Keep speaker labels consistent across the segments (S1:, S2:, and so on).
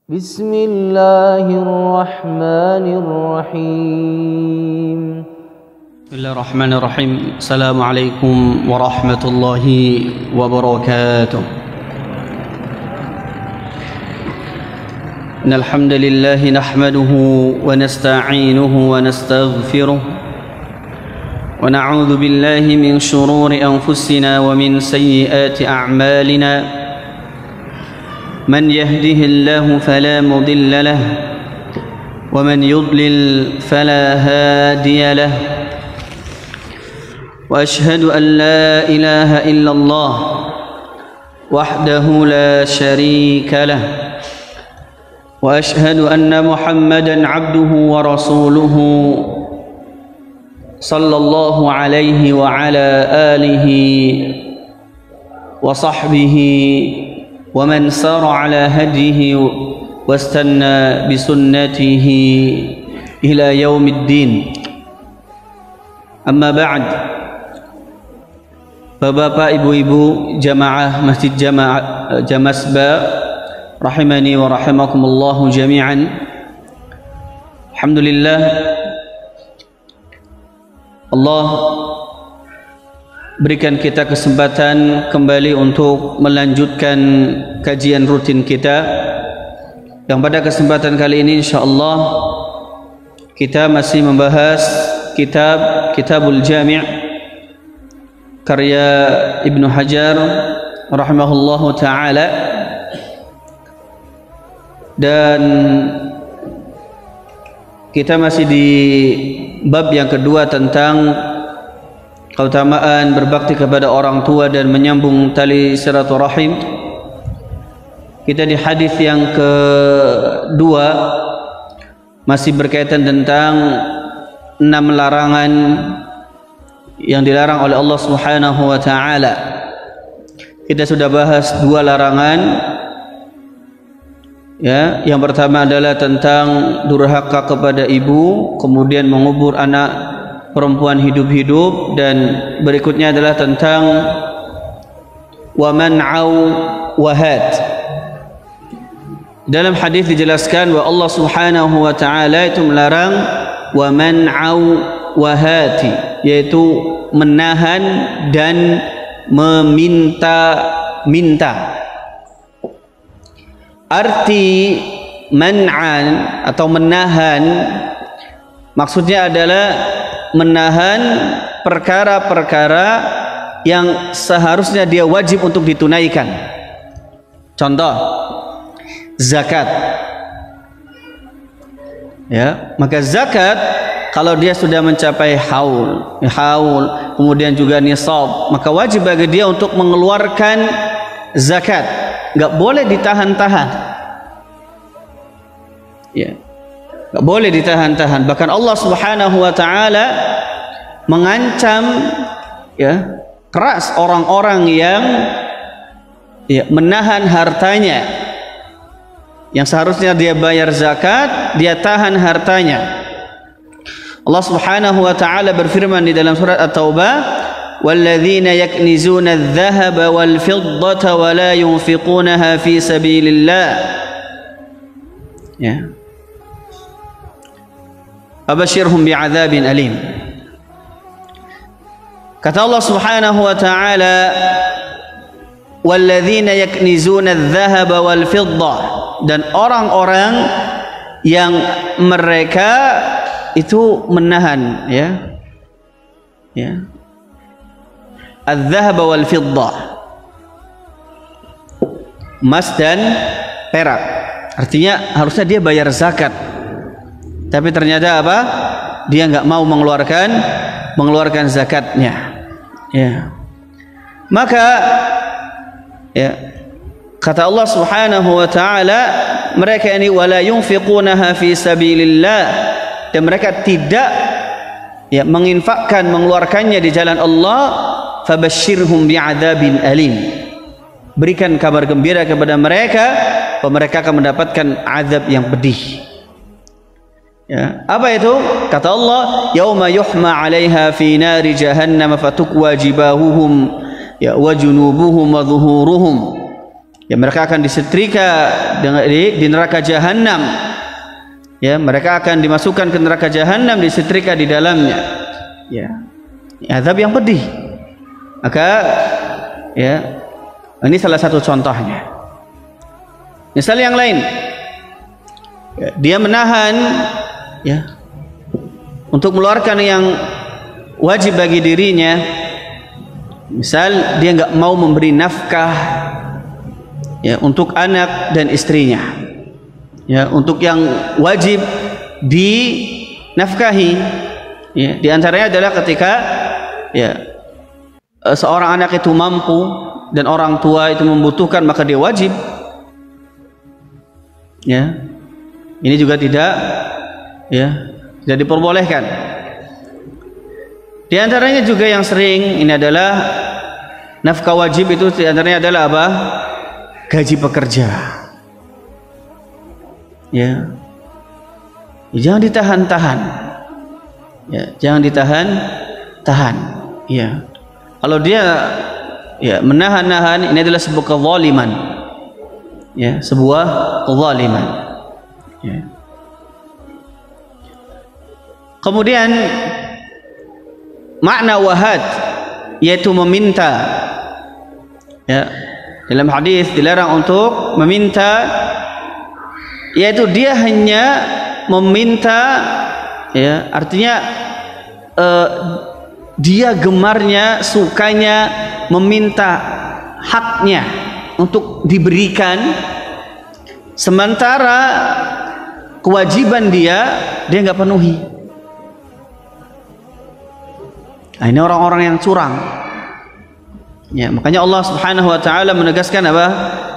S1: بسم الله الرحمن الرحيم
S2: بسم الله الرحمن الرحيم السلام عليكم ورحمة الله وبركاته إن الحمد لله نحمده ونستعينه ونستغفره ونعوذ بالله من شرور أنفسنا ومن سيئات أعمالنا من يهده الله فلا مضل له ومن يضلل فلا هادي له وأشهد أن لا إله إلا الله وحده لا شريك له وأشهد أن محمدا عبده ورسوله صلى الله عليه وعلى آله وصحبه ومن سار على هديه واستنى بسنته إلى يوم الدين أما بعد Bapak, ibu-ibu jamaah Masjid Jamasba rahimani wa rahimakumullah jami'an. Alhamdulillah Allah berikan kita kesempatan kembali untuk melanjutkan kajian rutin kita, yang pada kesempatan kali ini insyaallah kita masih membahas Kitabul Jami' karya Ibnu Hajar rahimahullahu taala, dan kita masih di bab yang kedua tentang keutamaan berbakti kepada orang tua dan menyambung tali silaturahim. Kita di hadis yang kedua masih berkaitan tentang 6 larangan yang dilarang oleh Allah Subhanahu wa taala. Kita sudah bahas 2 larangan. Ya, yang pertama adalah tentang durhaka kepada ibu, kemudian mengubur anak perempuan hidup-hidup, dan berikutnya adalah tentang wa man'au wahad. Dalam hadis dijelaskan bahwa Allah Subhanahu wa taala itu melarang wa man'au wahati, yaitu menahan dan meminta-minta. Arti man'an atau menahan maksudnya adalah menahan perkara-perkara yang seharusnya dia wajib untuk ditunaikan. Contoh, zakat. Ya, maka zakat kalau dia sudah mencapai haul, kemudian juga nisab, maka wajib bagi dia untuk mengeluarkan zakat. Enggak boleh ditahan-tahan. Ya. Enggak boleh ditahan-tahan. Bahkan Allah Subhanahu wa taala mengancam ya keras orang-orang yang menahan hartanya. Yang seharusnya dia bayar zakat, dia tahan hartanya. Allah Subhanahu wa taala berfirman di dalam surat At-Taubah, وَالَّذِينَ يَكْنِزُونَ الذَّهَبَ وَالْفِضَّةَ وَلَا يُنْفِقُونَهَا فِي سَبِيلِ اللَّهِ. Ya. Abashirhum bi'adzabin alim. Kata Allah Subhanahu wa taala, وَالَّذِينَ يَكْنِزُونَ الذَّهَبَ وَالْفِضَّةَ, dan orang-orang yang mereka itu menahan al-dhahab wal fiddah, emas dan perak. Artinya harusnya dia bayar zakat, tapi ternyata apa? Dia enggak mau mengeluarkan zakatnya. Ya. Maka kata Allah Subhanahu wa taala, mereka ini wala yunfiqunaha fi sabilillah, dan mereka tidak menginfakkan, mengeluarkannya di jalan Allah. Fabashshirhum bi'adzabin alim, berikan kabar gembira kepada mereka bahwa mereka akan mendapatkan azab yang pedih. Ya, apa itu? Kata Allah, yauma yuhma 'alaiha fi nari jahannam fatukwa jibahuhum wa junubuhum wa dhuhuruhum. Ya, mereka akan disetrika di neraka jahanam. Ya, mereka akan dimasukkan ke neraka jahanam, disetrika di dalamnya. Ya, azab yang pedih. Maka ya, ini salah satu contohnya. Misal yang lain, ya, dia menahan ya untuk mengeluarkan yang wajib bagi dirinya. Misal dia nggak mau memberi nafkah ya untuk anak dan istrinya, ya, untuk yang wajib dinafkahi, ya, di antaranya adalah ketika ya seorang anak itu mampu dan orang tua itu membutuhkan, maka dia wajib. Ya, ini juga tidak diperbolehkan. Di antaranya juga yang sering ini adalah nafkah wajib itu, di antaranya adalah apa? Gaji pekerja. Ya, jangan ditahan-tahan. Ya, jangan ditahan-tahan. Ya, kalau dia ya menahan-nahan, ini adalah sebuah kezaliman. Ya, sebuah kezaliman. Ya. Kemudian makna wahad yaitu meminta. Ya, dalam hadis dilarang untuk meminta, yaitu dia hanya meminta, ya, artinya dia gemarnya, sukanya meminta haknya untuk diberikan, sementara kewajiban dia nggak penuhi. Nah, ini orang-orang yang curang. Ya, makanya Allah Subhanahu wa taala menegaskan apa?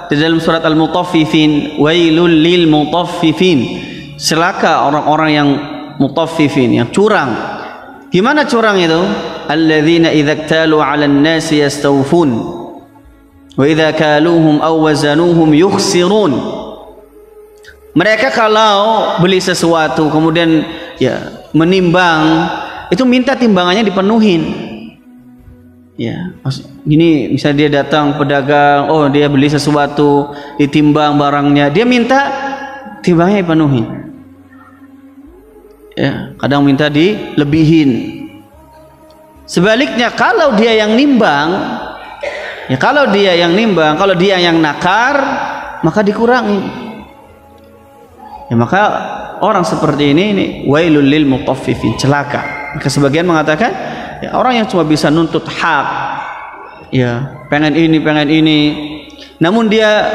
S2: Di dalam surat Al-Mutaffifin, wailul lil mutaffifin. Celaka orang-orang yang mutaffifin, yang curang. Gimana curang itu? Alladzina idza iktalu 'alan nasi yastawfun wa idza kaluhum aw wazanuhum yukhsirun. Mereka kalau beli sesuatu kemudian ya menimbang, itu minta timbangannya dipenuhin. Ya, gini, misalnya dia datang pedagang, oh dia beli sesuatu, ditimbang barangnya, dia minta timbangnya dipenuhi. Ya, kadang minta dilebihin. Sebaliknya kalau dia yang nimbang, ya kalau dia yang nimbang, kalau dia yang nakar, maka dikurangi. Ya, maka orang seperti ini wailul lil mutaffifin, celaka. Maka sebagian mengatakan, ya, orang yang cuma bisa nuntut hak, ya, pengen ini, namun dia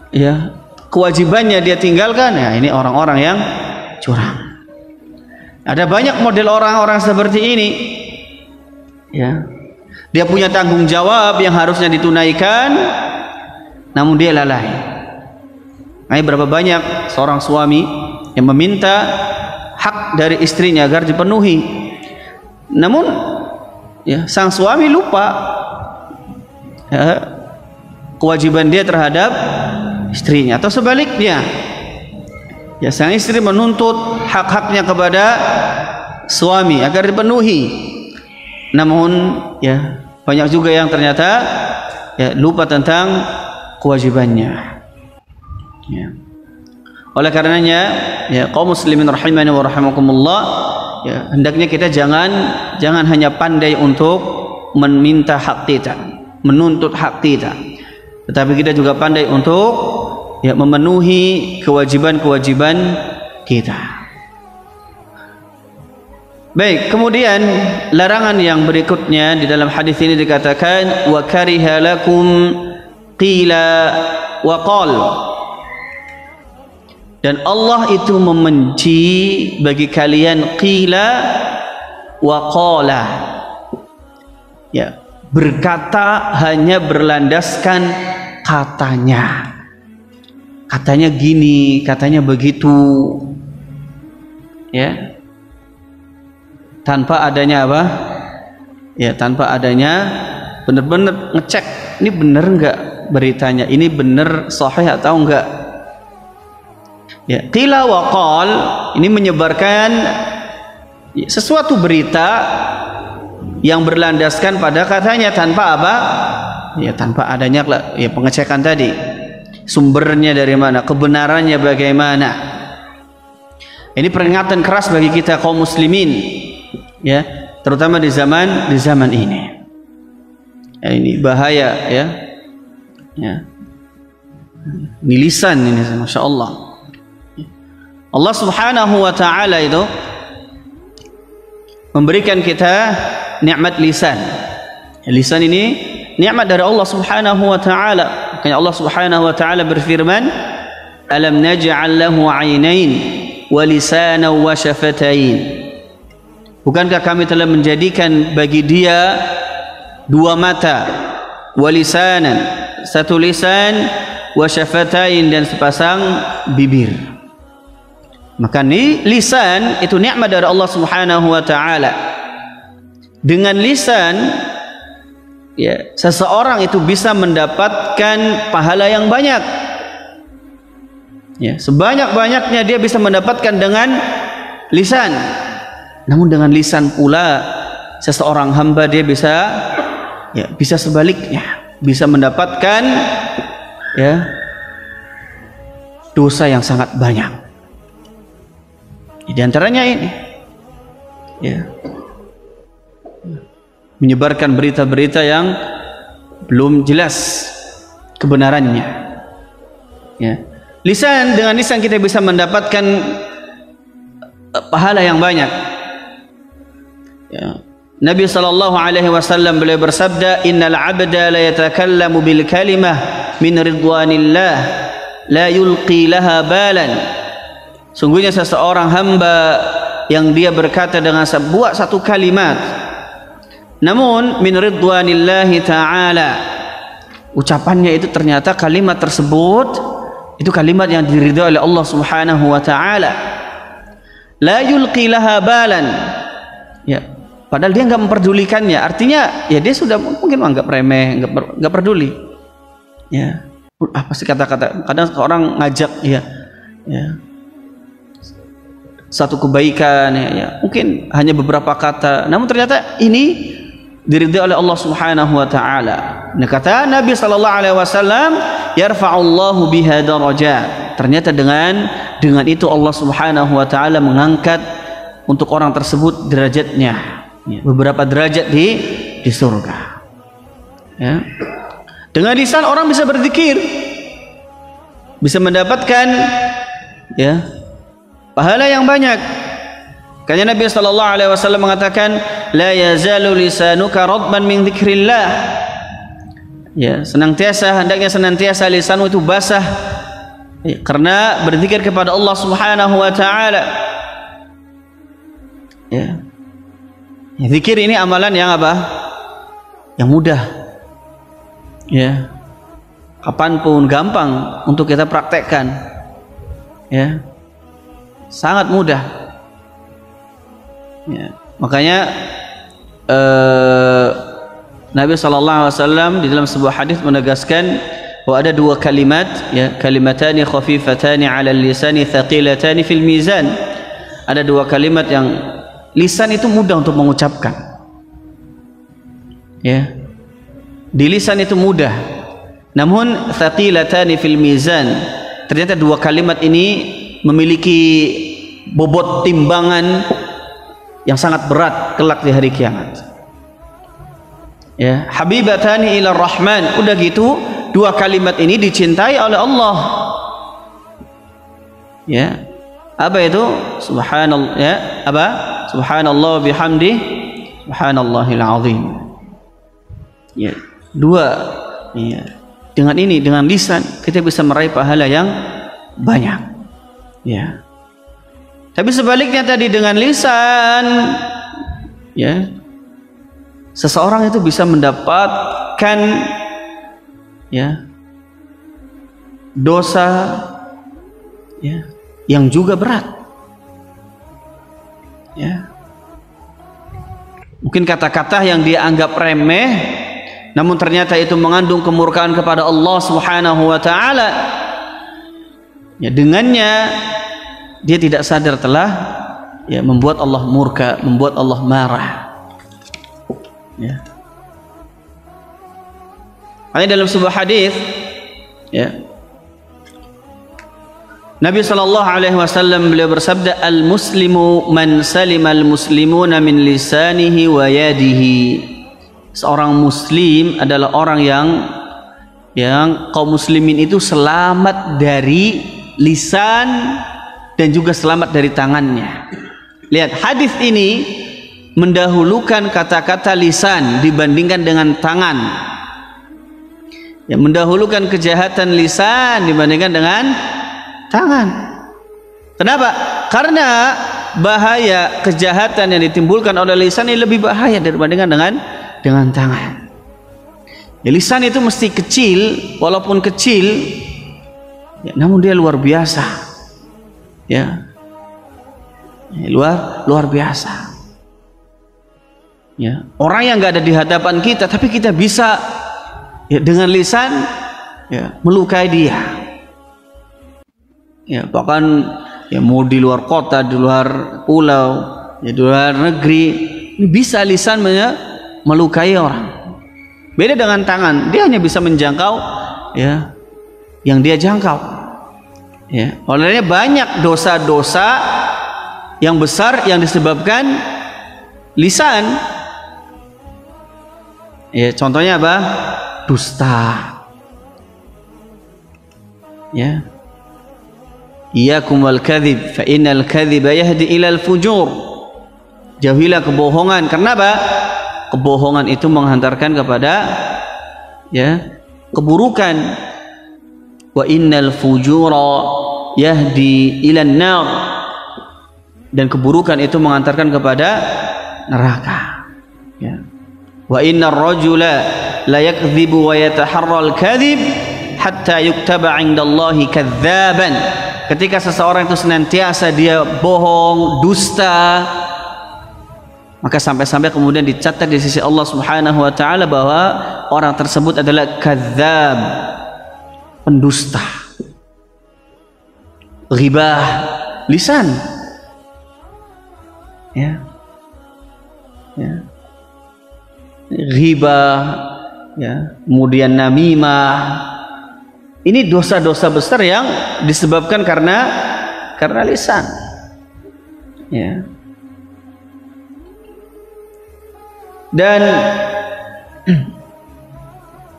S2: ya kewajibannya dia tinggalkan, ya, ini orang-orang yang curang. Ada banyak model orang-orang seperti ini, ya, dia punya tanggung jawab yang harusnya ditunaikan, namun dia lalai. Nah, berapa banyak seorang suami yang meminta hak dari istrinya agar dipenuhi, namun ya sang suami lupa ya, kewajiban dia terhadap istrinya, atau sebaliknya, ya, sang istri menuntut hak-haknya kepada suami agar dipenuhi, namun ya banyak juga yang ternyata ya lupa tentang kewajibannya. Ya. Oleh karenanya, ya kaum muslimin rahimani wa rahimakumullah, ya, hendaknya kita jangan hanya pandai untuk meminta hak kita, menuntut hak kita, tetapi kita juga pandai untuk ya memenuhi kewajiban-kewajiban kita. Baik, kemudian larangan yang berikutnya di dalam hadis ini dikatakan wa kariha lakum qila wa qal. Dan Allah itu membenci bagi kalian qila wa qala, ya, berkata hanya berlandaskan katanya, katanya gini, katanya begitu, ya, tanpa adanya apa, ya, tanpa adanya benar-benar ngecek ini benar enggak beritanya, ini benar sahih atau enggak. Ya, qila wa qal ini menyebarkan sesuatu berita yang berlandaskan pada katanya tanpa apa? ya tanpa adanya ya pengecekan tadi, sumbernya dari mana, kebenarannya bagaimana. Ini peringatan keras bagi kita kaum muslimin, ya, terutama di zaman ini. Ya, ini bahaya, ya. Ya. Ini lisan ini, masya Allah. Allah Subhanahu wa Ta'ala itu memberikan kita nikmat lisan. Lisan ini nikmat dari Allah Subhanahu wa Ta'ala. Makanya Allah Subhanahu wa Ta'ala berfirman, alam naj'al lahu 'ainain wa lisanan wa syafatain. Bukankah kami telah menjadikan bagi dia dua mata, wa lisanan, satu lisan, wa syafatain, dan sepasang bibir. Maka ini lisan itu nikmat dari Allah Subhanahu wa Ta'ala. Dengan lisan, ya, seseorang itu bisa mendapatkan pahala yang banyak. Ya, sebanyak-banyaknya dia bisa mendapatkan dengan lisan. Namun dengan lisan pula seseorang hamba dia bisa sebaliknya, bisa mendapatkan, ya, dosa yang sangat banyak. Di antaranya ini, ya, menyebarkan berita-berita yang belum jelas kebenarannya. Ya. Dengan lisan kita bisa mendapatkan pahala yang banyak. Ya. Nabi SAW beliau bersabda, innal abda la yatakallamu bil kalimah min ridwanillah la yulqi laha balan. Sungguhnya seseorang hamba yang dia berkata dengan sebuah satu kalimat, namun min ridwanillahi ta'ala, ucapannya itu ternyata kalimat tersebut itu kalimat yang diridhai oleh Allah Subhanahu wa Ta'ala. La yulqi laha balan, ya, padahal dia enggak memperdulikannya. Artinya ya dia sudah mungkin anggap remeh, enggak peduli. Ya, apa sih kata-kata, kadang orang ngajak, ya, satu kebaikan, ya, mungkin hanya beberapa kata, namun ternyata ini diridhai oleh Allah Subhanahu wa Ta'ala. Nah, kata Nabi sallallahu alaihi wasallam, yarfa'ullahu biha darajat. Ternyata dengan itu Allah Subhanahu wa Ta'ala mengangkat untuk orang tersebut derajatnya, ya, beberapa derajat di surga. Ya. Dengan lisan orang bisa berzikir, bisa mendapatkan, ya, pahala yang banyak. Karena Nabi sallallahu alaihi wasallam mengatakan, la yazalu lisanuka radban min dzikrillah. Ya, hendaknya senantiasa lisanmu itu basah, ya, karena berzikir kepada Allah Subhanahu wa Ta'ala. Ya. Ya, zikir ini amalan yang apa? Yang mudah. Ya. Kapanpun gampang untuk kita praktekkan. Ya. Sangat mudah. Ya. Makanya Nabi SAW di dalam sebuah hadis menegaskan bahwa ada dua kalimat, ya, kalimatani khafifatani 'ala lisani thaqilatani fil mizan. Ada dua kalimat yang lisan itu mudah untuk mengucapkan. Ya. Di lisan itu mudah. Namun thaqilatani fil mizan. Ternyata dua kalimat ini memiliki bobot timbangan yang sangat berat kelak di hari kiamat. Ya, habibatani ila rahman. Udah gitu, dua kalimat ini dicintai oleh Allah. Ya. Apa itu? Subhanallah, ya, apa? Subhanallah bihamdi, subhanallahil azim. Ya, dua, ya. Dengan ini, dengan lisan kita bisa meraih pahala yang banyak. Ya. Tapi sebaliknya tadi dengan lisan, ya, seseorang itu bisa mendapatkan, ya, dosa, ya, yang juga berat. Ya. Mungkin kata-kata yang dia anggap remeh, namun ternyata itu mengandung kemurkaan kepada Allah Subhanahu wa Ta'ala. Ya, dengannya dia tidak sadar telah, ya, membuat Allah murka, membuat Allah marah. Ya. Makanya dalam sebuah hadis, ya, Nabi SAW beliau bersabda, al-muslimu man salimal muslimuna min lisanihi wa yadihi. Seorang muslim adalah orang yang kaum muslimin itu selamat dari lisan dan juga selamat dari tangannya. Lihat, hadis ini mendahulukan kata-kata lisan dibandingkan dengan tangan. Ya, mendahulukan kejahatan lisan dibandingkan dengan tangan. Kenapa? Karena bahaya kejahatan yang ditimbulkan oleh lisan ini lebih bahaya dibandingkan dengan tangan. Ya, lisan itu mesti kecil, walaupun kecil, ya, namun dia luar biasa. Ya, luar biasa. Ya, orang yang nggak ada di hadapan kita, tapi kita bisa, ya, dengan lisan, ya, melukai dia. Ya, bahkan, ya, mau di luar kota, di luar pulau, ya, di luar negeri, ini bisa lisan melukai orang. Beda dengan tangan, dia hanya bisa menjangkau, ya, yang dia jangkau. Ya, olehnya banyak dosa-dosa yang besar yang disebabkan lisan. Ya, contohnya apa? Dusta. Ya. Iyyakum wal kadzib fa innal kadziba yahdi ilal fujur. Jauhilah kebohongan. Kenapa? Kebohongan itu menghantarkan kepada, ya, keburukan. Wa innal fujura yahdi ilan nar. Dan keburukan itu mengantarkan kepada neraka. Ya. Wa innar rajula la yakdzibu wa yataharral kadzib hatta yuktaba 'indallahi kadzaban. Ketika seseorang itu senantiasa dia bohong, dusta, maka sampai-sampai kemudian dicatat di sisi Allah Subhanahu wa taala bahwa orang tersebut adalah kadzab, pendusta. Ghibah, lisan. Ya. Ya. Ghibah, ya, kemudian namimah. Ini dosa-dosa besar yang disebabkan karena lisan. Ya. Dan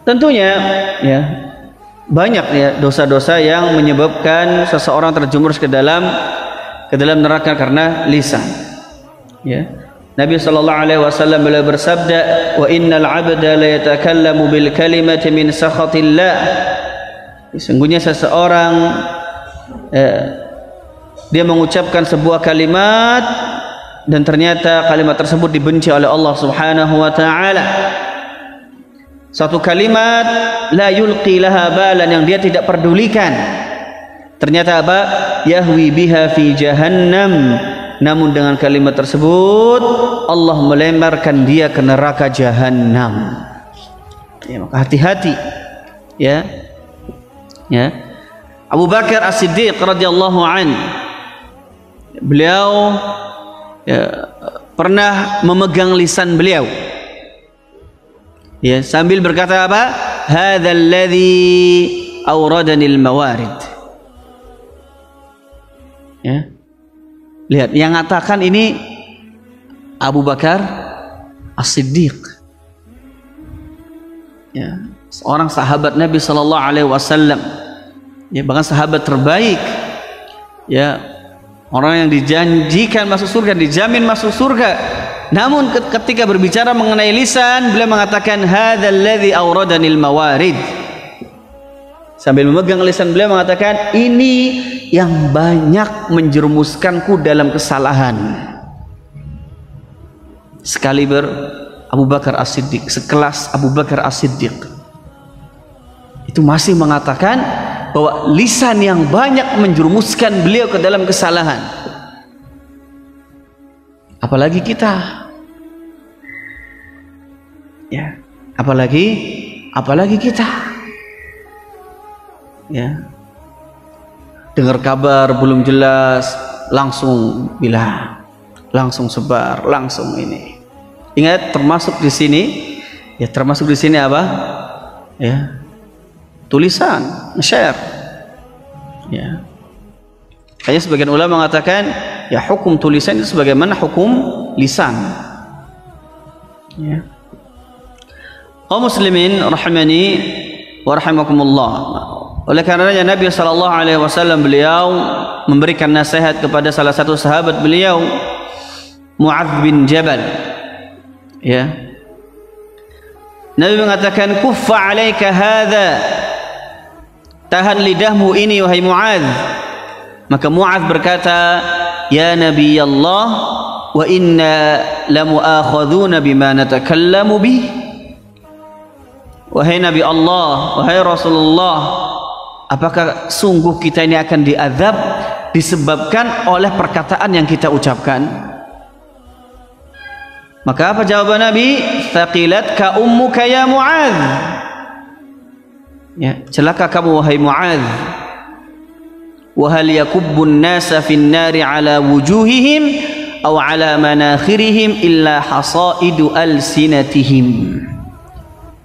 S2: tentunya, ya, banyak, ya, dosa-dosa yang menyebabkan seseorang terjerumus ke dalam neraka karena lisan. Ya. Nabi SAW beliau bersabda, wa innal 'abda la yatakallamu bil kalimati min sakhatillah. Sesungguhnya seseorang, dia mengucapkan sebuah kalimat dan ternyata kalimat tersebut dibenci oleh Allah Subhanahu wa taala. Satu kalimat la yulqi laha balan, yang dia tidak pedulikan. Ternyata apa? Yahwi biha fi jahannam. Namun dengan kalimat tersebut Allah melemparkan dia ke neraka jahanam. Ya, maka hati-hati. Ya. Ya. Abu Bakar As-Siddiq radhiyallahu an, beliau, ya, pernah memegang lisan beliau. Ya, sambil berkata apa? Hadzal ladzi awradani al-mawarid. Ya. Lihat, yang mengatakan ini Abu Bakar As-Siddiq, ya, seorang sahabat Nabi Sallallahu Alaihi Wasallam, ya, bahkan sahabat terbaik, ya, orang yang dijanjikan masuk surga, dijamin masuk surga. Namun ketika berbicara mengenai lisan, beliau mengatakan hadzal ladzi awradanil mawarid. Sambil memegang lisan beliau mengatakan, ini yang banyak menjerumuskanku dalam kesalahan. Sekali Abu Bakar As-Siddiq, sekelas Abu Bakar As-Siddiq, itu masih mengatakan bahwa lisan yang banyak menjerumuskan beliau ke dalam kesalahan. Apalagi kita, ya, apalagi kita. Ya, dengar kabar belum jelas langsung bilang, langsung sebar, langsung ini. Ingat, termasuk di sini, ya, termasuk di sini apa? ya, tulisan, syair. Ya. Kayak sebagian ulama mengatakan, ya hukum tulisan itu sebagaimana hukum lisan. Ya. Kaum muslimin rahimani wa rahimakumullah. Oleh karenanya Nabi SAW beliau memberikan nasihat kepada salah satu sahabat beliau, Mu'adz bin Jabal. Ya. Nabi mengatakan, kuffa alaika hadza, tahan lidahmu ini wahai Mu'adz. Maka Mu'adz berkata, ya Nabi Allah, wa inna lamu'akhadhuna bima natakallamu bih. Wahai Nabi Allah, wahai Rasulullah, apakah sungguh kita ini akan diazab disebabkan oleh perkataan yang kita ucapkan? Maka apa jawaban Nabi? Thaqilatka ummuka ya Mu'adz. Ya, celaka kamu wahai Mu'adz. Wa hal yakubbun nasa fin nari ala wujuhihim aw ala manakhirihim illa hasaidu alsinatihim.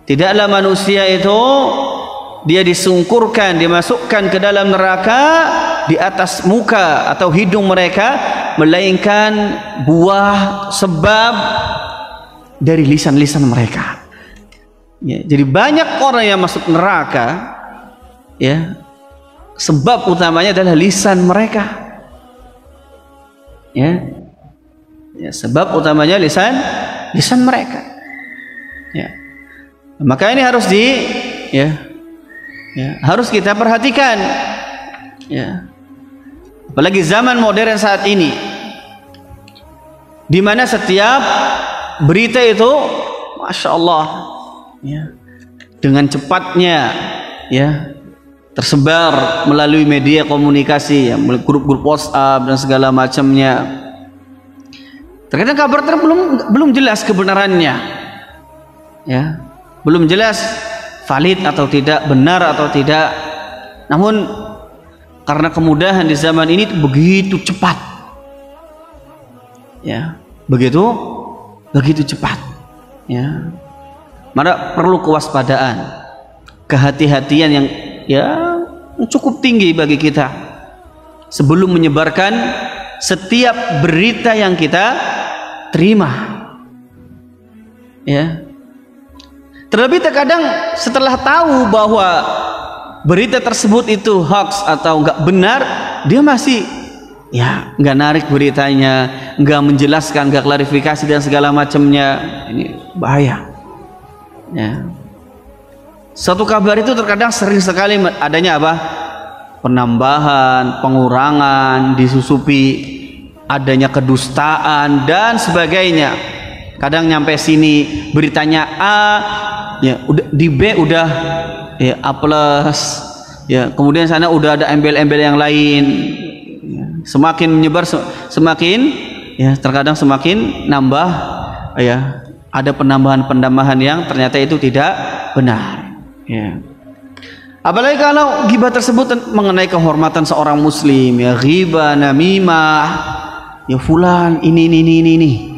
S2: Tidaklah manusia itu dia disungkurkan, dimasukkan ke dalam neraka di atas muka atau hidung mereka, melainkan buah sebab dari lisan-lisan mereka. Ya, jadi banyak orang yang masuk neraka, ya, sebab utamanya adalah lisan mereka. Ya, ya, sebab utamanya lisan mereka. Ya. Maka ini harus harus kita perhatikan. Ya. Apalagi zaman modern saat ini, di mana setiap berita itu, masya Allah, ya, dengan cepatnya, ya, tersebar melalui media komunikasi, ya, grup-grup WhatsApp dan segala macamnya. Terkadang kabar belum jelas kebenarannya, ya. Belum jelas valid atau tidak, benar atau tidak. Namun karena kemudahan di zaman ini begitu cepat, ya, begitu cepat, ya. Maka perlu kewaspadaan, kehati-hatian yang, ya, cukup tinggi bagi kita sebelum menyebarkan setiap berita yang kita terima, ya. Terlebih terkadang setelah tahu bahwa berita tersebut itu hoax atau enggak benar, dia masih, ya, enggak narik beritanya, enggak menjelaskan, enggak klarifikasi dan segala macamnya. Ini bahaya. Ya. Satu kabar itu terkadang sering sekali adanya apa? Penambahan, pengurangan, disusupi adanya kedustaan dan sebagainya. Kadang nyampe sini beritanya A, ya, udah di B udah, ya, A+, ya, kemudian sana udah ada embel-embel yang lain. Ya, semakin menyebar semakin, ya, terkadang semakin nambah, ya, ada penambahan yang ternyata itu tidak benar, ya. Apalagi kalau ghibah tersebut mengenai kehormatan seorang muslim, ya, ghibah, namimah, ya, fulan ini.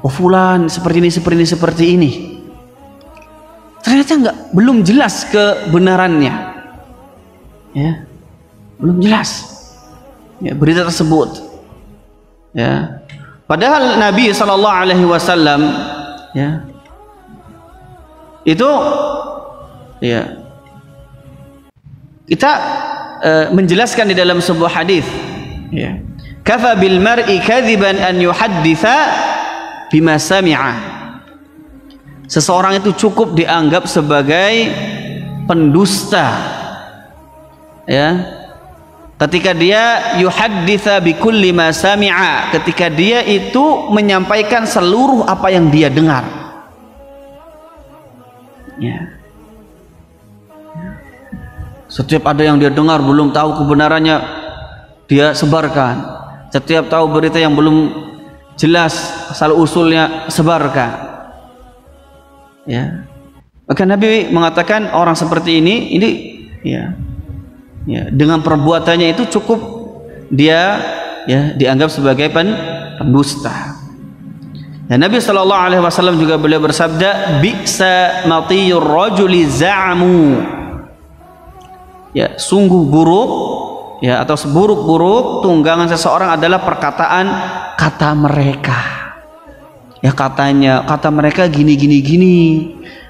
S2: Oh, fulan seperti ini. Ternyata belum jelas kebenarannya, ya, belum jelas, ya, berita tersebut, ya. Padahal Nabi SAW, ya, itu, ya, kita menjelaskan di dalam sebuah hadis, ya, kafa bil mar'i kadziban an yuhadditsa bima sami'a. Seseorang itu cukup dianggap sebagai pendusta, ya, ketika dia yuhadditsa bikulli ma sami'a, ketika dia itu menyampaikan seluruh apa yang dia dengar, ya. Setiap ada yang dia dengar belum tahu kebenarannya, dia sebarkan. Setiap tahu berita yang belum jelas asal usulnya, sebarkan, ya. Maka Nabi mengatakan orang seperti ini, ya, dengan perbuatannya itu cukup dia, ya, dianggap sebagai pendusta. Dan Nabi sallallahu alaihi wasallam juga beliau bersabda, "Bi'sa matiyur rajuli za'mu." Ya, sungguh buruk ya, atau seburuk-buruk tunggangan seseorang adalah perkataan kata mereka. Ya, kata mereka gini.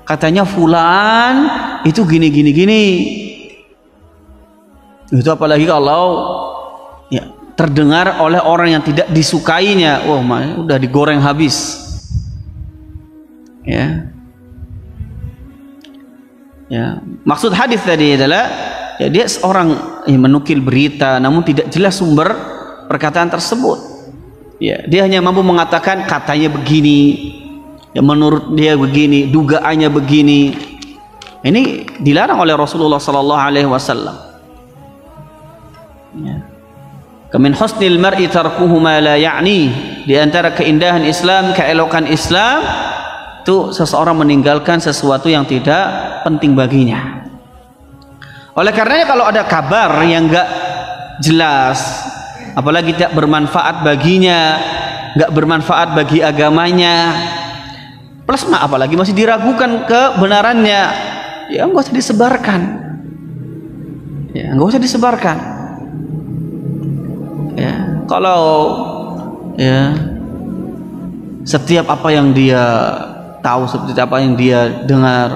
S2: Katanya fulan itu gini. Itu apalagi kalau ya terdengar oleh orang yang tidak disukainya. Wah, udah digoreng habis. Ya. Maksud hadis tadi adalah ya, dia seorang menukil berita namun tidak jelas sumber perkataan tersebut. Ya, dia hanya mampu mengatakan katanya begini, ya menurut dia begini, dugaannya begini. Ini dilarang oleh Rasulullah sallallahu alaihi wasallam. Ya. Kamin husnil mar'i tarkuhu ma la ya'ni. Di antara keindahan Islam, keelokan Islam itu seseorang meninggalkan sesuatu yang tidak penting baginya. Oleh karenanya kalau ada kabar yang enggak jelas, apalagi tidak bermanfaat baginya, enggak bermanfaat bagi agamanya, plus apalagi masih diragukan kebenarannya, ya enggak usah disebarkan. Ya, enggak usah disebarkan. Ya, kalau ya setiap apa yang dia tahu, setiap apa yang dia dengar,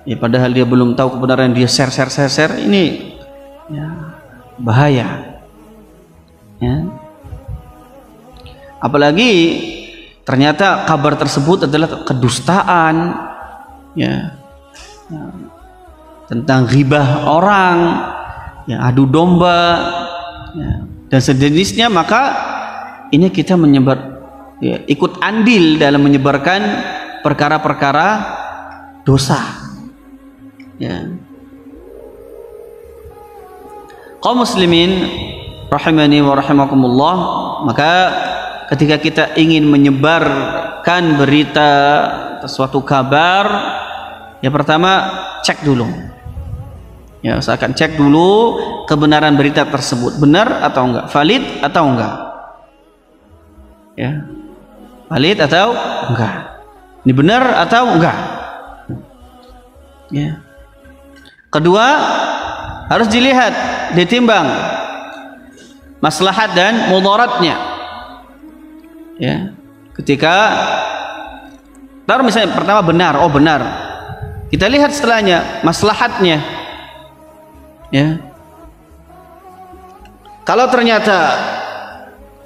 S2: ya padahal dia belum tahu kebenaran, dia share, ini ya bahaya. Ya. Apalagi ternyata kabar tersebut adalah kedustaan, ya, tentang ghibah orang, ya, adu domba, ya, dan sejenisnya, maka ini kita ikut andil dalam menyebarkan perkara-perkara dosa. Ya. Kaum muslimin rahimani wa rahimakumullah, maka ketika kita ingin menyebarkan berita atau suatu kabar, ya pertama cek dulu. Ya, usahakan cek dulu kebenaran berita tersebut, benar atau enggak, valid atau enggak. Ya. Valid atau enggak. Ini benar atau enggak. Ya. Kedua, harus dilihat, ditimbang maslahat dan mudaratnya. Ya. Ketika taruh misalnya pertama benar, oh benar. Kita lihat setelahnya maslahatnya. Ya. Kalau ternyata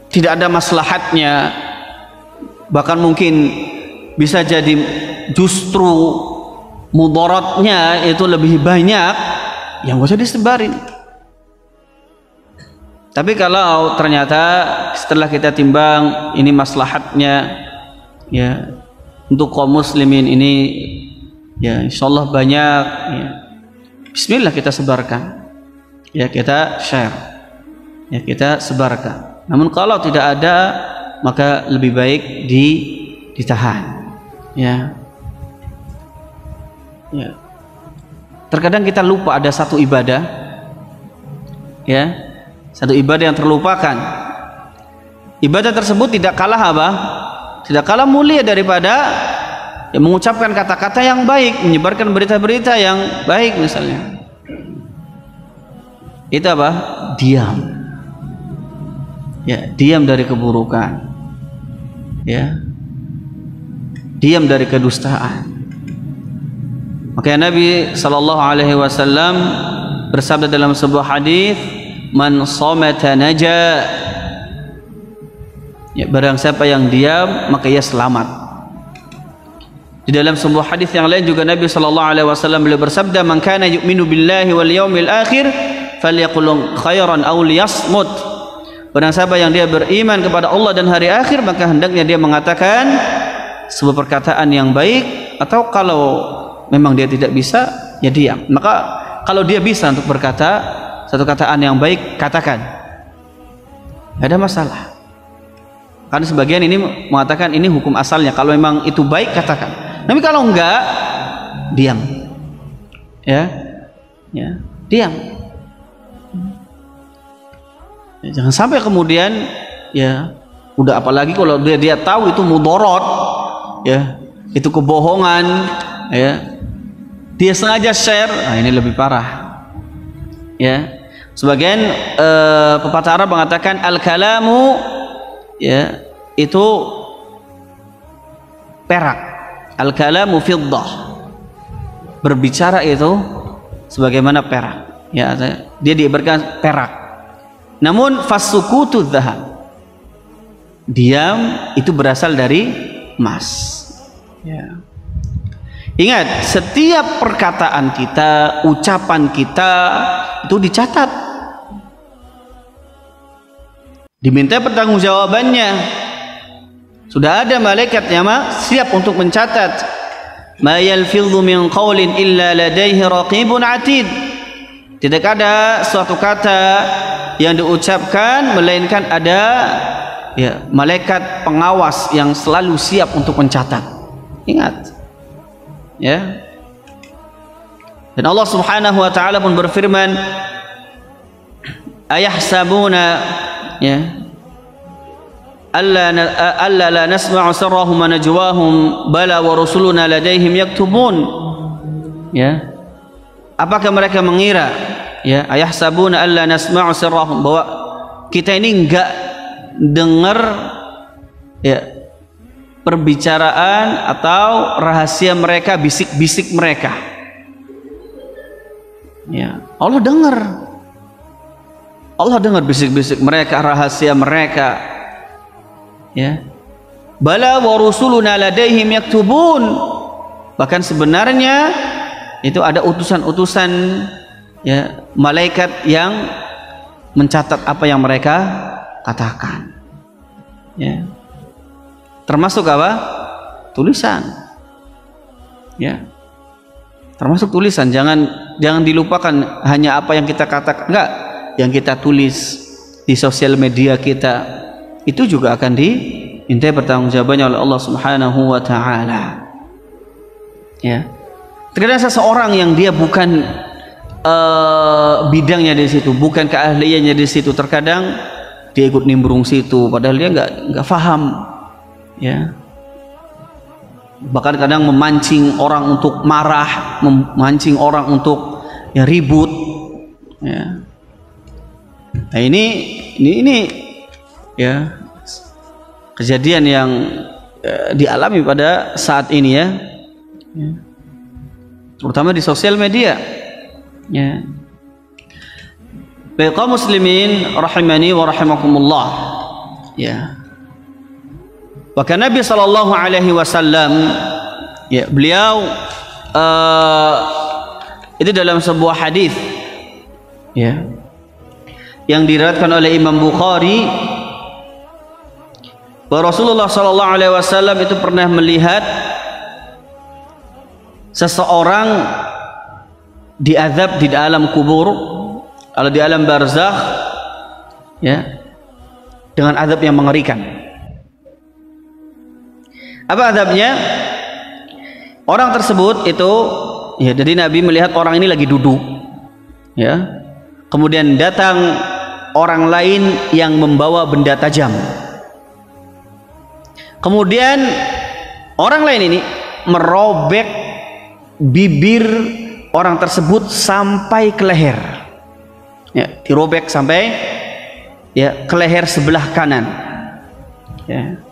S2: tidak ada maslahatnya, bahkan mungkin bisa jadi justru mudaratnya itu lebih banyak, yang nggak usah disebarin. Tapi kalau ternyata setelah kita timbang ini maslahatnya, ya untuk kaum muslimin ini, ya insyaallah banyak, ya bismillah kita sebarkan, ya kita share, ya kita sebarkan. Namun kalau tidak ada, maka lebih baik ditahan. Ya. Ya. Terkadang kita lupa ada satu ibadah, ya, satu ibadah yang terlupakan. Ibadah tersebut tidak kalah apa? Tidak kalah mulia daripada ya, mengucapkan kata-kata yang baik, menyebarkan berita-berita yang baik misalnya. Itu apa? Diam. Ya, diam dari keburukan. Ya. Diam dari kedustaan. Maka Nabi sallallahu alaihi wasallam bersabda dalam sebuah hadis, "Man samata naja." Ya, barang siapa yang diam maka ia selamat. Di dalam sebuah hadis yang lain juga Nabi sallallahu alaihi wasallam beliau bersabda, "Man kana yu'minu billahi wal yawmil akhir falyaqul khairan aw liyasmut." Barang siapa yang dia beriman kepada Allah dan hari akhir, maka hendaknya dia mengatakan sebuah perkataan yang baik, atau kalau memang dia tidak bisa, ya diam. Maka kalau dia bisa untuk berkata satu kataan yang baik, katakan, tidak ada masalah. Karena sebagian ini mengatakan ini hukum asalnya, kalau memang itu baik katakan. Tapi kalau enggak, diam. Ya, ya, diam. Ya, jangan sampai kemudian ya udah, apalagi kalau dia tahu itu mudarat, ya itu kebohongan, ya dia sengaja share, nah ini lebih parah. Ya, sebagian pepatah Arab mengatakan al-kalamu, ya itu perak, al-kalamu fiddah, berbicara itu sebagaimana perak. Ya, dia diberikan perak. Namun fasukutu dzahab, diam itu berasal dari emas. Ya. Ingat, setiap perkataan kita, ucapan kita itu dicatat, diminta pertanggungjawabannya. Sudah ada malaikat yang siap untuk mencatat. Ma yalfidhu min qawlin illa ladaihi raqibun atid. Tidak ada suatu kata yang diucapkan melainkan ada, ya, malaikat pengawas yang selalu siap untuk mencatat. Ingat, ya. Dan Allah Subhanahu wa taala pun berfirman, ayahsabuna, ya, alla la nasma'u sirrahum wa najwahum bala wa rusuluna ladaihim yaktubun. Ya, apakah mereka mengira, ya, ayahsabuna alla nasma'u sirrahum, bahwa kita ini enggak dengar, ya, perbicaraan atau rahasia mereka, bisik-bisik mereka. Ya, Allah dengar bisik-bisik mereka, rahasia mereka. Ya, bala wa rusuluna ladaihim yaktubun. Bahkan sebenarnya itu ada utusan-utusan, ya, malaikat yang mencatat apa yang mereka katakan. Ya, termasuk apa? Tulisan. Ya, termasuk tulisan. Jangan dilupakan hanya apa yang kita katakan, enggak, yang kita tulis di sosial media kita, itu juga akan diminta pertanggungjawabannya oleh Allah Subhanahu wa taala. Ya, terkadang seseorang yang dia bukan bidangnya di situ, bukan keahliannya di situ, terkadang dia ikut nimbrung situ padahal dia nggak paham. Ya, bahkan kadang memancing orang untuk marah, memancing orang untuk, ya, ribut. Ya, nah ini, ya, kejadian yang dialami pada saat ini, ya, terutama di sosial media. Ya, baik kaum muslimin rahimani wa rahimakumullah. Ya, bahkan Nabi sallallahu alaihi wasallam, ya, beliau itu dalam sebuah hadis, ya, yang diriwayatkan oleh Imam Bukhari, bahwa Rasulullah sallallahu alaihi wasallam itu pernah melihat seseorang diazab di alam kubur atau di alam barzakh, ya, dengan azab yang mengerikan. Apa azabnya? Orang tersebut itu, ya, jadi Nabi melihat orang ini lagi duduk, ya, kemudian datang orang lain yang membawa benda tajam. Kemudian orang lain ini merobek bibir orang tersebut sampai ke leher. Ya, dirobek sampai, ya, ke leher sebelah kanan. Ya.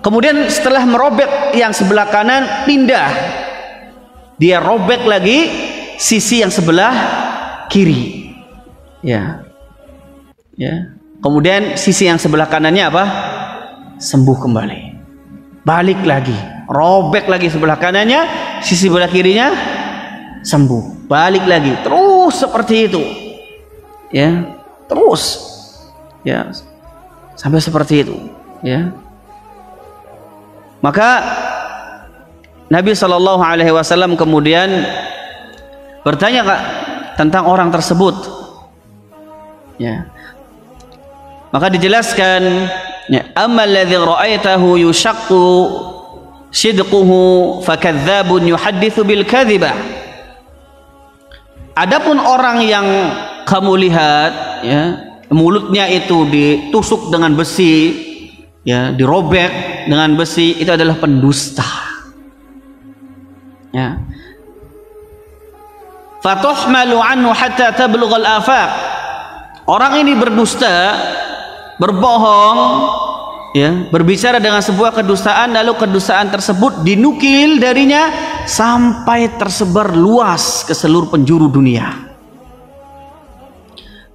S2: Kemudian setelah merobek yang sebelah kanan, pindah, dia robek lagi sisi yang sebelah kiri. Ya, ya. Kemudian sisi yang sebelah kanannya apa? Sembuh kembali. Balik lagi, robek lagi sebelah kanannya, sisi sebelah kirinya sembuh. Balik lagi, terus seperti itu. Ya, terus, ya, sampai seperti itu. Ya. Maka Nabi sallallahu alaihi wasallam kemudian bertanya tentang orang tersebut. Ya. Maka dijelaskan, ya, ammal ladzi ra'aitahu yushaqqu shidquhu fakadzdzabun yuhadditsu bil kadzibah. Adapun orang yang kamu lihat, ya, mulutnya itu ditusuk dengan besi, ya, dirobek, dengan besi itu adalah pendusta. Ya. Fatuhmalu anhu hatta tablughal afaq. Orang ini berdusta, berbohong, ya, berbicara dengan sebuah kedustaan, lalu kedustaan tersebut dinukil darinya sampai tersebar luas ke seluruh penjuru dunia.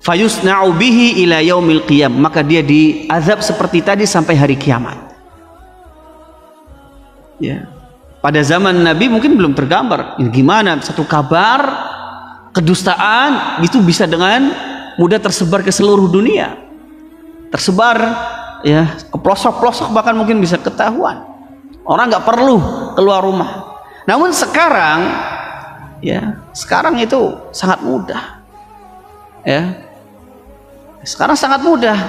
S2: Fayusna'u bihi ila yaumil qiyam, maka dia diazab seperti tadi sampai hari kiamat. Ya. Pada zaman Nabi mungkin belum tergambar gimana satu kabar kedustaan itu bisa dengan mudah tersebar ke seluruh dunia, tersebar ya ke pelosok-pelosok, bahkan mungkin bisa ketahuan. Orang nggak perlu keluar rumah. Namun sekarang, ya sekarang itu sangat mudah. Ya, sekarang sangat mudah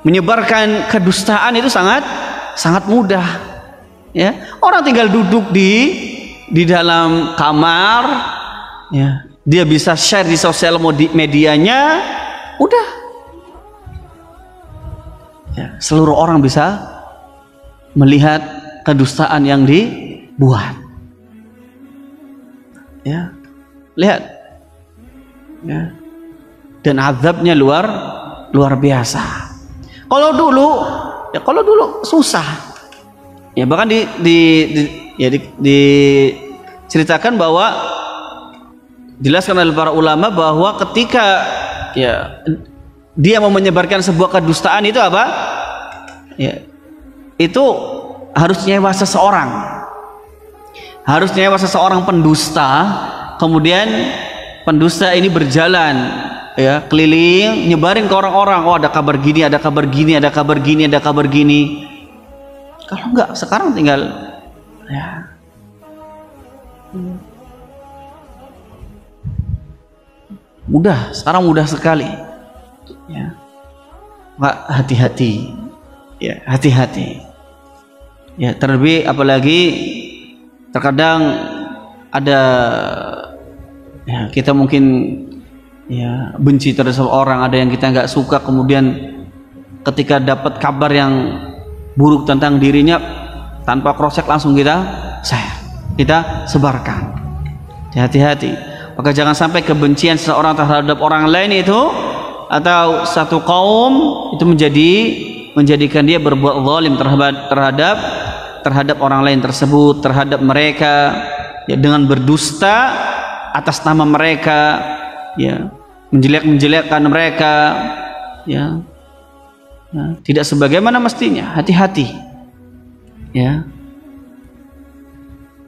S2: menyebarkan kedustaan, itu sangat mudah. Ya, orang tinggal duduk di dalam kamar, ya, dia bisa share di sosial medianya, udah, ya, seluruh orang bisa melihat kedustaan yang dibuat. Ya, lihat, ya, dan azabnya luar biasa. Kalau dulu susah. Ya, bahkan diceritakan bahwa dijelaskan oleh para ulama bahwa ketika ya dia mau menyebarkan sebuah kedustaan itu apa? Ya, itu harus nyewa seseorang. Harus nyewa seseorang pendusta, kemudian pendusta ini berjalan ya keliling nyebarin ke orang-orang, oh ada kabar gini, ada kabar gini, ada kabar gini, ada kabar gini. Kalau enggak sekarang tinggal ya mudah, sekarang mudah sekali ya. Pak, hati-hati ya, hati-hati ya, terlebih apalagi terkadang ada ya, kita mungkin ya benci terhadap orang, ada yang kita nggak suka, kemudian ketika dapat kabar yang buruk tentang dirinya tanpa cross check langsung kita share, kita sebarkan. Hati-hati, maka jangan sampai kebencian seseorang terhadap orang lain itu atau satu kaum itu menjadikan dia berbuat zalim terhadap orang lain tersebut, terhadap mereka ya, dengan berdusta atas nama mereka ya, menjelek-menjelekkan mereka ya. Nah, tidak sebagaimana mestinya. Hati-hati ya,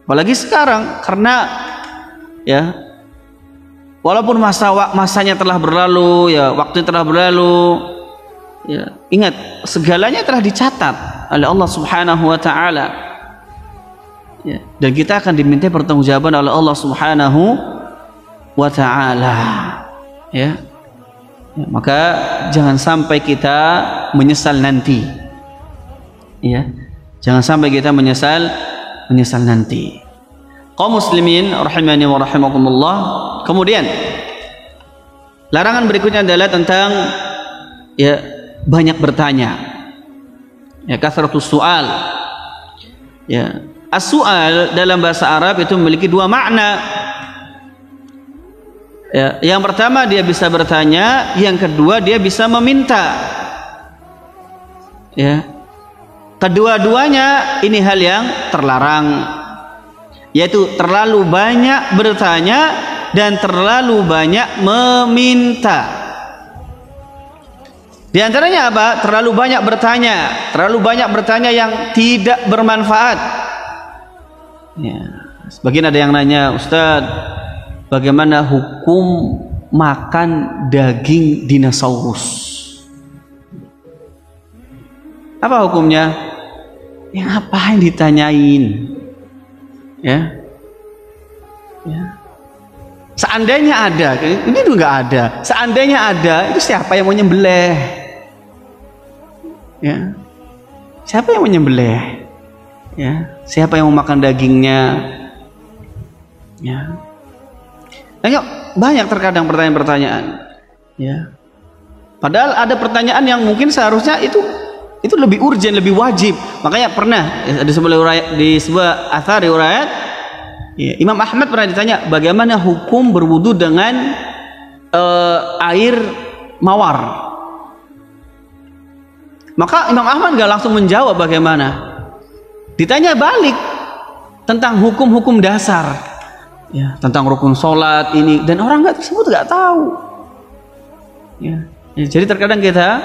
S2: apalagi sekarang, karena ya walaupun masanya telah berlalu ya, waktu telah berlalu ya, ingat segalanya telah dicatat oleh Allah Subhanahu wa taala ya, dan kita akan diminta pertanggungjawaban oleh Allah Subhanahu wa taala ya. Ya, maka jangan sampai kita menyesal nanti ya, jangan sampai kita menyesal nanti. Kaum muslimin rahimani wa rahimakumullah. Kemudian larangan berikutnya adalah tentang ya banyak bertanya ya, kasratus su'al ya. As-su'al dalam bahasa Arab itu memiliki dua makna. Ya, yang pertama dia bisa bertanya, yang kedua dia bisa meminta. Ya, kedua-duanya ini hal yang terlarang, yaitu terlalu banyak bertanya dan terlalu banyak meminta. Di antaranya apa? Terlalu banyak bertanya yang tidak bermanfaat. Ya, sebagian ada yang nanya, Ustadz, bagaimana hukum makan daging dinosaurus? Apa hukumnya? Ya ngapain ditanyain? Ya, ya. Seandainya ada, ini juga nggak ada. Seandainya ada, itu siapa yang mau nyembelih? Ya, siapa yang mau nyembelih? Ya, siapa yang mau makan dagingnya? Ya. Banyak terkadang pertanyaan-pertanyaan ya. Padahal ada pertanyaan yang mungkin seharusnya itu Itu lebih urgen, lebih wajib. Makanya pernah di sebuah athar riwayat, ya, Imam Ahmad pernah ditanya bagaimana hukum berwudu dengan air mawar. Maka Imam Ahmad gak langsung menjawab bagaimana. Ditanya balik tentang hukum-hukum dasar, ya, tentang rukun sholat ini, dan orang tersebut nggak tahu. Ya, jadi terkadang kita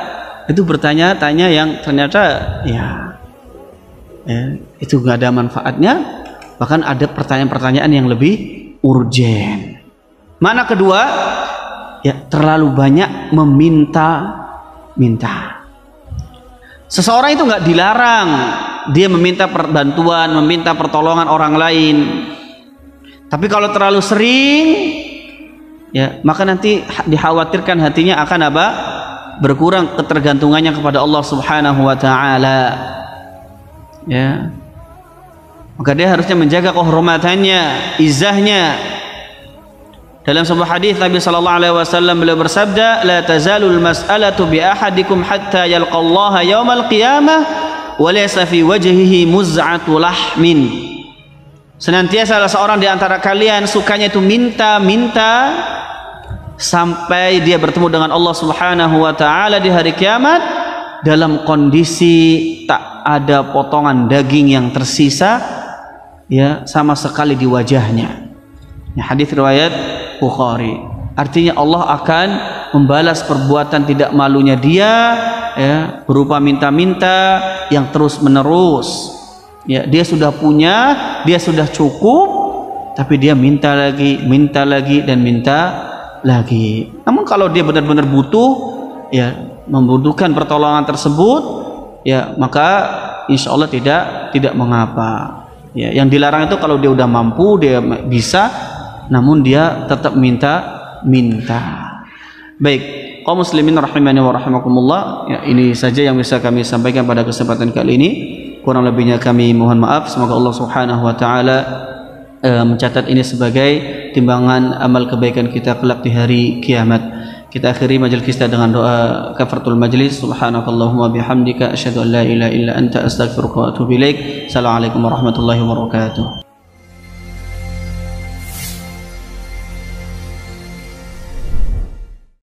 S2: itu bertanya-tanya yang ternyata ya itu nggak ada manfaatnya, bahkan ada pertanyaan-pertanyaan yang lebih urgen. Mana kedua, ya terlalu banyak meminta-minta. Seseorang itu nggak dilarang dia meminta bantuan, meminta pertolongan orang lain. Tapi kalau terlalu sering, ya maka nanti dikhawatirkan hatinya akan apa? Berkurang ketergantungannya kepada Allah Subhanahu wa taala. Ya. Maka dia harusnya menjaga kehormatannya, izahnya. Dalam sebuah hadis Nabi sallallahu alaihi wasallam beliau bersabda, "La tazalul mas'alatu bi ahadikum hatta yalqallaha yaumal qiyamah wa laysa fi wajhihi muz'atu lahmin." Senantiasa salah seorang di antara kalian sukanya itu minta-minta sampai dia bertemu dengan Allah Subhanahu wa taala di hari kiamat dalam kondisi tak ada potongan daging yang tersisa, ya, sama sekali di wajahnya. Ya, hadis riwayat Bukhari. Artinya Allah akan membalas perbuatan tidak malunya dia, ya, berupa minta-minta yang terus menerus. Ya, dia sudah punya, dia sudah cukup, tapi dia minta lagi dan minta lagi. Namun kalau dia benar-benar butuh, ya, membutuhkan pertolongan tersebut, ya, maka insya Allah tidak mengapa. Ya, yang dilarang itu kalau dia udah mampu, dia bisa, namun dia tetap minta. Baik, kaum muslimin rahimani wa rahimakumullah, ya, ini saja yang bisa kami sampaikan pada kesempatan kali ini. Kurang lebihnya kami mohon maaf. Semoga Allah Subhanahu wa taala mencatat ini sebagai timbangan amal kebaikan kita kelak di hari kiamat. Kita akhiri majelis kita dengan doa kafaratul majlis. Subhanakallahumma bihamdika asyhadu an la ilaha illa anta astaghfiruka wa atubu ilaik. Assalamualaikum warahmatullahi wabarakatuh.